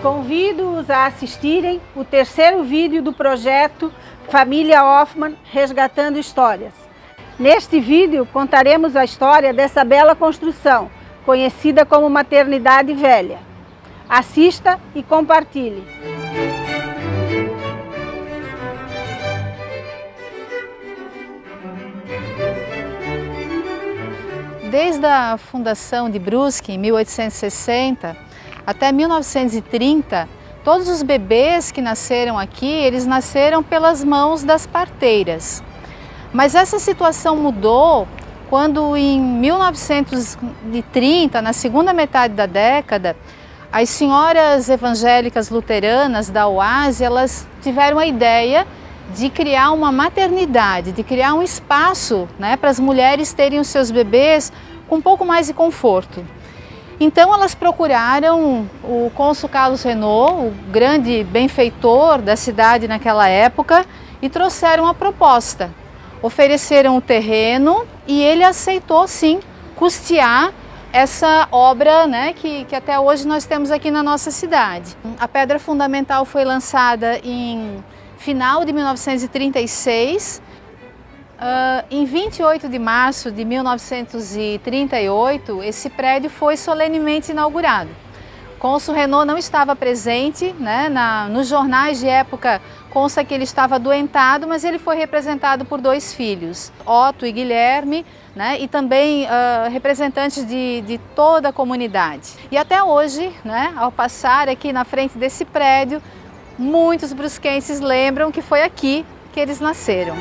Convido-os a assistirem o terceiro vídeo do projeto Família Hoffmann Resgatando Histórias. Neste vídeo contaremos a história dessa bela construção, conhecida como Maternidade Velha. Assista e compartilhe. Desde a fundação de Brusque, em 1860, até 1930, todos os bebês que nasceram aqui, eles nasceram pelas mãos das parteiras. Mas essa situação mudou quando em 1930, na segunda metade da década, as senhoras evangélicas luteranas da Oase, elas tiveram a ideia de criar uma maternidade, de criar um espaço, para as mulheres terem os seus bebês com um pouco mais de conforto. Então elas procuraram o cônsul Carlos Renault, o grande benfeitor da cidade naquela época, e trouxeram a proposta. Ofereceram o terreno e ele aceitou sim custear essa obra que até hoje nós temos aqui na nossa cidade. A pedra fundamental foi lançada em final de 1936. Em 28 de março de 1938, esse prédio foi solenemente inaugurado. O cônsul Renault não estava presente, nos jornais de época consta que ele estava adoentado, mas ele foi representado por dois filhos, Otto e Guilherme, e também representantes de toda a comunidade. E até hoje, ao passar aqui na frente desse prédio, muitos brusquenses lembram que foi aqui que eles nasceram.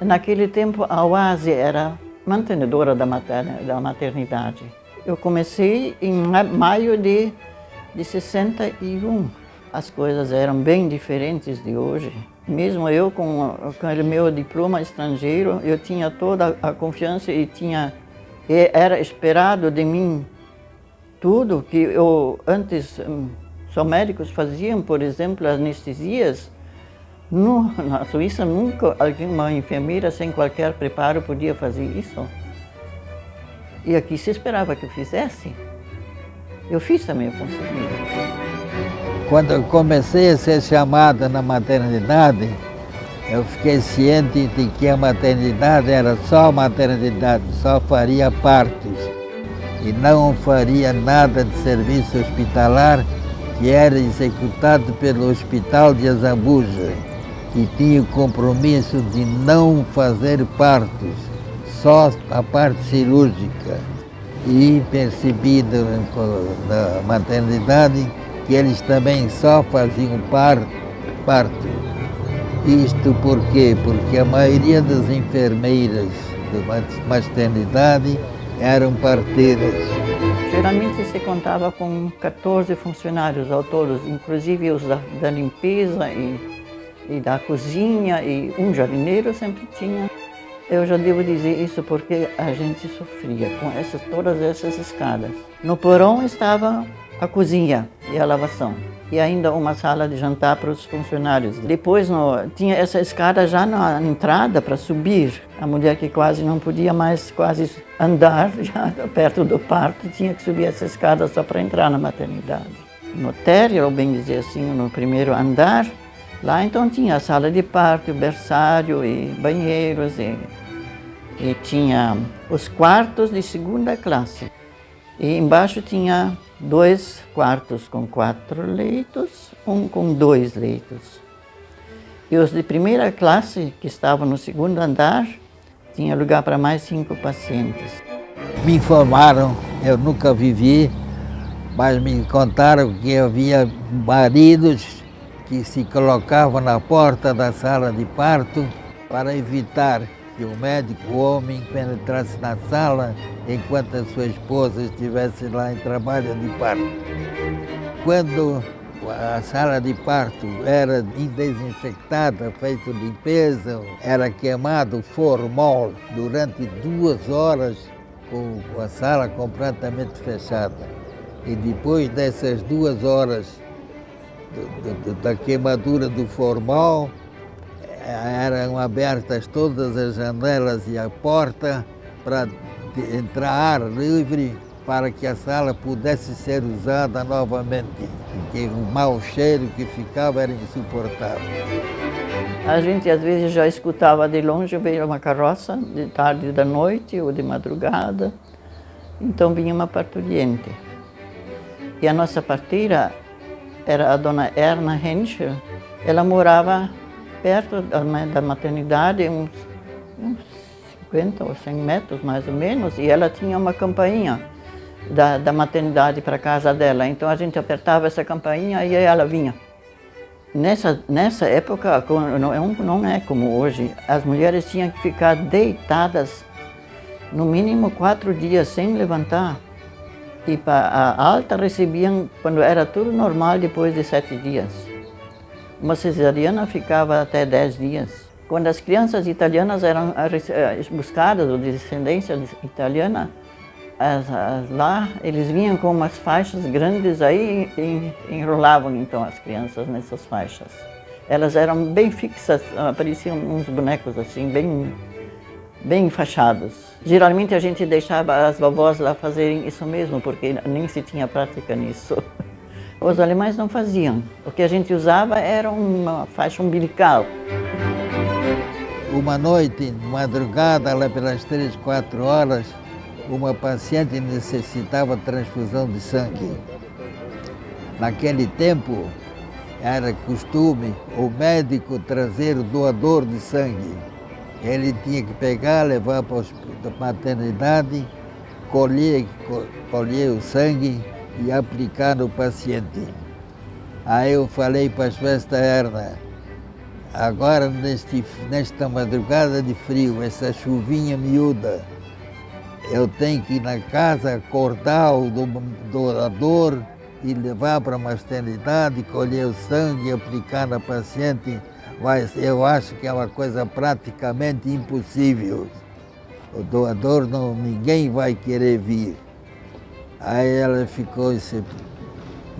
Naquele tempo, a Oase era mantenedora da maternidade. Eu comecei em maio de 61. As coisas eram bem diferentes de hoje. Mesmo eu, com o meu diploma estrangeiro, eu tinha toda a confiança e era esperado de mim tudo que antes só médicos faziam, por exemplo, anestesias. Na Suíça nunca uma enfermeira sem qualquer preparo podia fazer isso. E aqui se esperava que eu fizesse. Eu fiz também, eu consegui. Quando eu comecei a ser chamada na maternidade, eu fiquei ciente de que a maternidade era só maternidade, só faria partos. E não faria nada de serviço hospitalar que era executado pelo Hospital de Azambuja, que tinha o compromisso de não fazer partos, só a parte cirúrgica. E percebi na maternidade que eles também só faziam parto. Isto por quê? Porque a maioria das enfermeiras da maternidade eram parteiras. Geralmente se contava com 14 funcionários ao todo, inclusive os da limpeza e da cozinha, e um jardineiro sempre tinha. Eu já devo dizer isso porque a gente sofria com todas essas escadas. No porão estava a cozinha e a lavação, e ainda uma sala de jantar para os funcionários. Depois tinha essa escada já na entrada para subir. A mulher que quase não podia mais andar, já perto do parto, tinha que subir essa escada só para entrar na maternidade. No térreo, ou bem dizer assim, no primeiro andar, lá então tinha a sala de parto, berçário e banheiros, e tinha os quartos de segunda classe. E embaixo tinha 2 quartos com 4 leitos, um com 2 leitos. E os de primeira classe, que estavam no segundo andar, tinha lugar para mais 5 pacientes. Me informaram, eu nunca vivi, mas me contaram que havia maridos que se colocavam na porta da sala de parto para evitar que o médico homem penetrasse na sala enquanto a sua esposa estivesse lá em trabalho de parto. Quando a sala de parto era desinfectada, feita limpeza, era queimado formol durante 2 horas com a sala completamente fechada. E depois dessas 2 horas da queimadura do formol, eram abertas todas as janelas e a porta para entrar ar livre para que a sala pudesse ser usada novamente, porque o mau cheiro que ficava era insuportável. A gente às vezes já escutava de longe veio uma carroça, de tarde da noite ou de madrugada, então vinha uma parturiente. E a nossa parteira era a dona Erna Henschel, ela morava perto da maternidade, uns 50 ou 100 metros mais ou menos, e ela tinha uma campainha da maternidade para a casa dela. Então a gente apertava essa campainha e ela vinha. Nessa época, não é como hoje, as mulheres tinham que ficar deitadas no mínimo 4 dias sem levantar. E a alta recebiam, quando era tudo normal, depois de 7 dias. Uma cesariana ficava até 10 dias. Quando as crianças italianas eram buscadas, ou de descendência italiana, lá eles vinham com umas faixas grandes aí e enrolavam então as crianças nessas faixas. Elas eram bem fixas, pareciam uns bonecos assim, bem enfaixados. Geralmente a gente deixava as vovós lá fazerem isso mesmo, porque nem se tinha prática nisso. Os alemães não faziam. O que a gente usava era uma faixa umbilical. Uma noite, de madrugada, lá pelas 3, 4 horas, uma paciente necessitava transfusão de sangue. Naquele tempo, era costume o médico trazer o doador de sangue. Ele tinha que pegar, levar para a maternidade, colher o sangue e aplicar no paciente. Aí eu falei para a Schwester Erna, agora nesta madrugada de frio, essa chuvinha miúda, eu tenho que ir na casa acordar o doador e levar para a maternidade, colher o sangue e aplicar na paciente. Mas eu acho que é uma coisa praticamente impossível. O doador, ninguém vai querer vir. Aí ela ficou em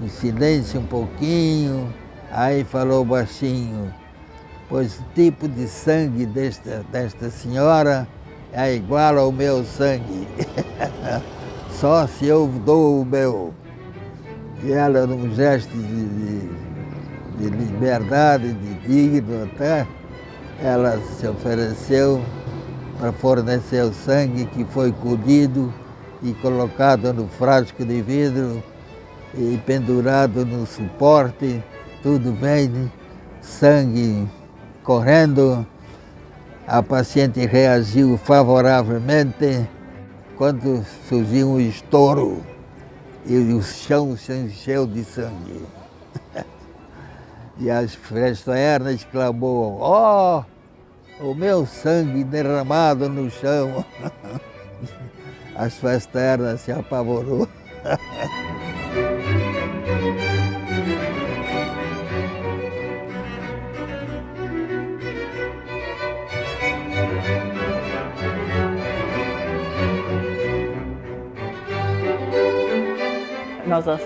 silêncio um pouquinho, aí falou baixinho, pois o tipo de sangue desta senhora é igual ao meu sangue. Só se eu dou o meu. E ela, num gesto de liberdade, de digno até, ela se ofereceu para fornecer o sangue que foi colhido e colocado no frasco de vidro e pendurado no suporte, tudo bem, sangue correndo. A paciente reagiu favoravelmente quando surgiu um estouro e o chão se encheu de sangue. E a Schwester Erna exclamou, "Oh, o meu sangue derramado no chão." A Schwester Erna se apavorou.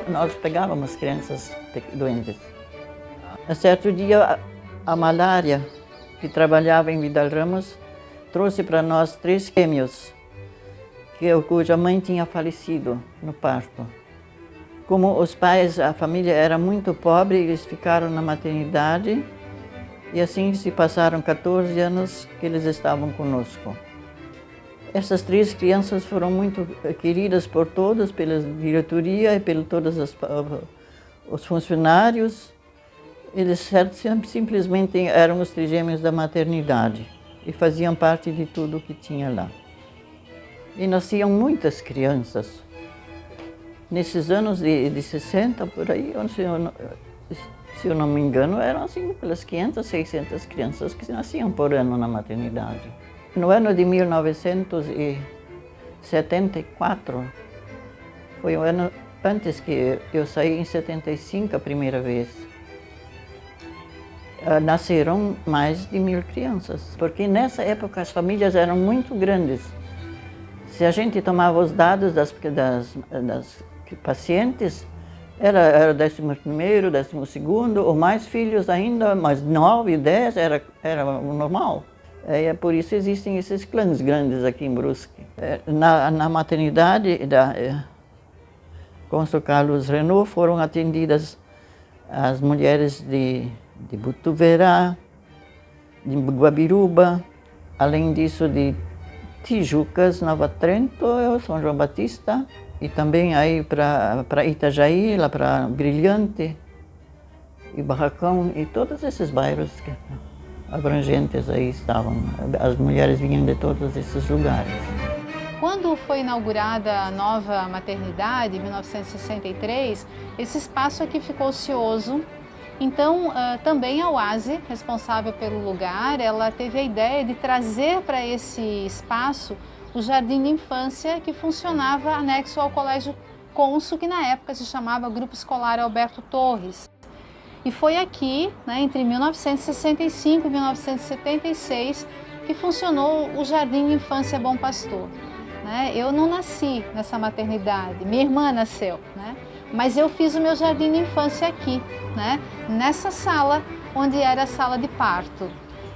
Nós pegávamos crianças doentes. A certo dia, a malária, que trabalhava em Vidal Ramos, trouxe para nós 3 gêmeos, cuja mãe tinha falecido no parto. Como os pais, a família era muito pobre, eles ficaram na maternidade e assim se passaram 14 anos que eles estavam conosco. Essas 3 crianças foram muito queridas por todos, pela diretoria e por todos os funcionários. Eles simplesmente eram os trigêmeos da maternidade e faziam parte de tudo que tinha lá. E nasciam muitas crianças. Nesses anos de 60, por aí, se eu não me engano, eram assim pelas 500, 600 crianças que nasciam por ano na maternidade. No ano de 1974, foi o ano antes que eu saí, em 75 a primeira vez. Nasceram mais de 1000 crianças, porque nessa época as famílias eram muito grandes. Se a gente tomava os dados das pacientes, era 11º, 12º, ou mais filhos ainda, mas 9, 10 era o normal. Por isso existem esses clãs grandes aqui em Brusque. Na maternidade da cônsul Carlos Renault foram atendidas as mulheres de Botuverá, de Guabiruba, além disso de Tijucas, Nova Trento, São João Batista, e também aí para Itajaí, lá para Brilhante, e Barracão, e todos esses bairros abrangentes aí estavam. As mulheres vinham de todos esses lugares. Quando foi inaugurada a nova maternidade, em 1963, esse espaço aqui ficou ocioso. Então, também a UASE, responsável pelo lugar, ela teve a ideia de trazer para esse espaço o Jardim de Infância, que funcionava anexo ao Colégio Cônsul, que na época se chamava Grupo Escolar Alberto Torres. E foi aqui, né, entre 1965 e 1976, que funcionou o Jardim de Infância Bom Pastor. Eu não nasci nessa maternidade, minha irmã nasceu, mas eu fiz o meu jardim de infância aqui, nessa sala, onde era a sala de parto.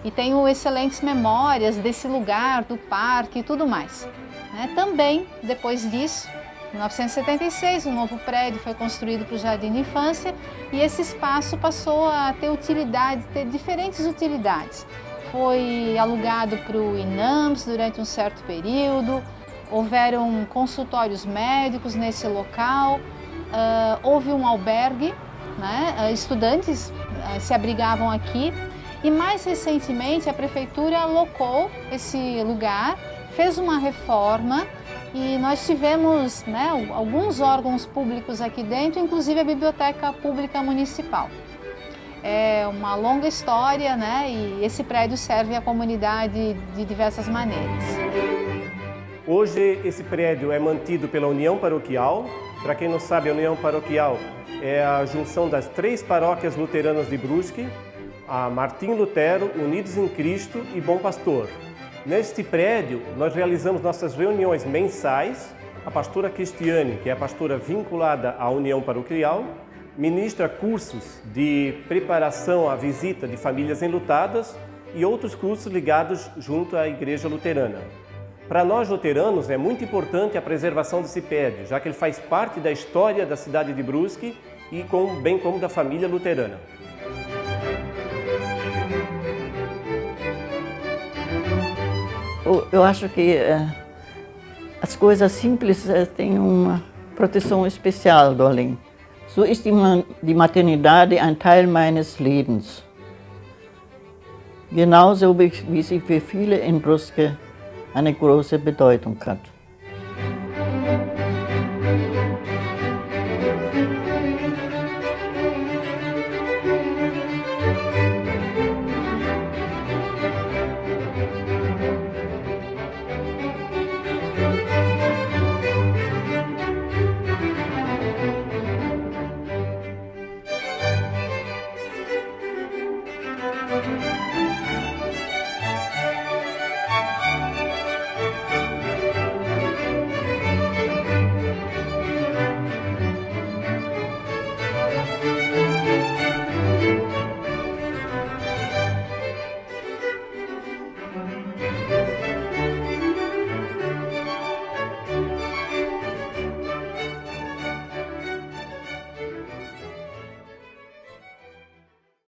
E tenho excelentes memórias desse lugar, do parque e tudo mais. Também, depois disso, em 1976, um novo prédio foi construído para o jardim de infância e esse espaço passou a ter diferentes utilidades. Foi alugado para o INAMPS durante um certo período. Houveram consultórios médicos nesse local, houve um albergue, estudantes se abrigavam aqui e mais recentemente a prefeitura alocou esse lugar, fez uma reforma e nós tivemos alguns órgãos públicos aqui dentro, inclusive a Biblioteca Pública Municipal. É uma longa história, e esse prédio serve à comunidade de diversas maneiras. Hoje esse prédio é mantido pela União Paroquial. Para quem não sabe, a União Paroquial é a junção das 3 paróquias luteranas de Brusque, a Martim Lutero, Unidos em Cristo e Bom Pastor. Neste prédio, nós realizamos nossas reuniões mensais. A pastora Cristiane, que é a pastora vinculada à União Paroquial, ministra cursos de preparação à visita de famílias enlutadas e outros cursos ligados junto à Igreja Luterana. Para nós luteranos é muito importante a preservação desse prédio, já que ele faz parte da história da cidade de Brusque e bem como da família luterana. Eu acho que as coisas simples têm uma proteção especial do além. So ist die Maternidade ein Teil meines Lebens. Genauso wie sie für viele in Brusque eine große Bedeutung hat.